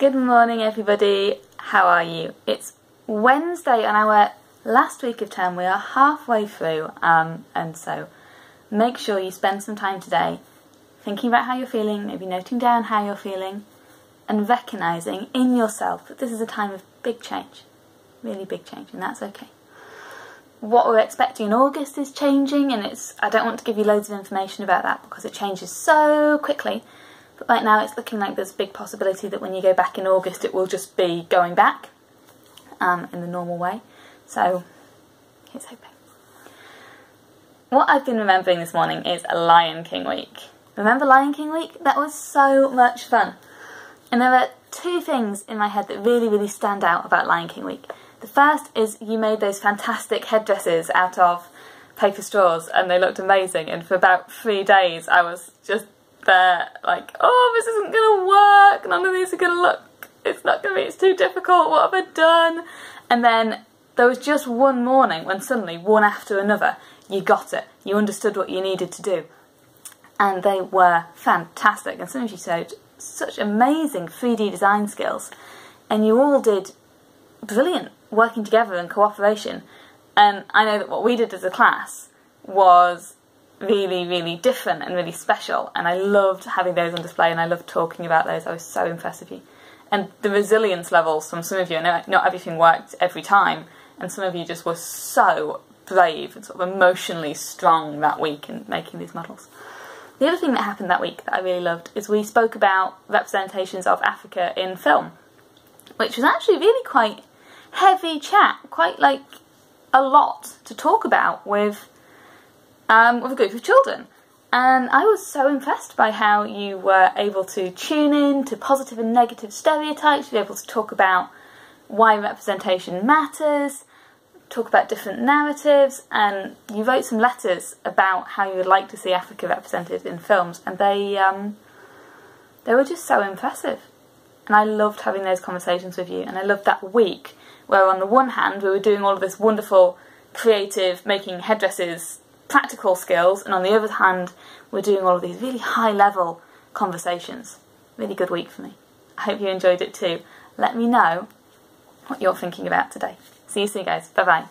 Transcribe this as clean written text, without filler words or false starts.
Good morning everybody, how are you? It's Wednesday on our last week of term. We are halfway through and so make sure you spend some time today thinking about how you're feeling, maybe noting down how you're feeling and recognising in yourself that this is a time of big change, really big change, and that's okay. What we're expecting in August is changing, and I don't want to give you loads of information about that because it changes so quickly. But right now it's looking like there's a big possibility that when you go back in August it will just be going back in the normal way. So here's hoping. What I've been remembering this morning is Lion King week. Remember Lion King week? That was so much fun. And there are two things in my head that really stand out about Lion King week. The first is you made those fantastic headdresses out of paper straws and they looked amazing, and for about 3 days I was just there like, oh, this isn't gonna work, none of these are gonna look, it's too difficult, what have I done? And then there was just one morning when suddenly, one after another, you got it, you understood what you needed to do, and they were fantastic. And some of you showed such amazing 3D design skills, and you all did brilliant working together in cooperation. And I know that what we did as a class was really different and really special, and I loved having those on display and I loved talking about those. I was so impressed with you. And the resilience levels from some of you, I know not everything worked every time, and some of you just were so brave and sort of emotionally strong that week in making these models. The other thing that happened that week that I really loved is we spoke about representations of Africa in film, which was actually really quite heavy chat, quite like a lot to talk about with a group of children. And I was so impressed by how you were able to tune in to positive and negative stereotypes, you were able to talk about why representation matters, talk about different narratives, and you wrote some letters about how you would like to see Africa represented in films, and they were just so impressive. And I loved having those conversations with you, and I loved that week where on the one hand we were doing all of this wonderful, creative, making headdresses, practical skills, and on the other hand we're doing all of these really high level conversations. Really good week for me. I hope you enjoyed it too. Let me know what you're thinking about today. See you soon guys, bye bye.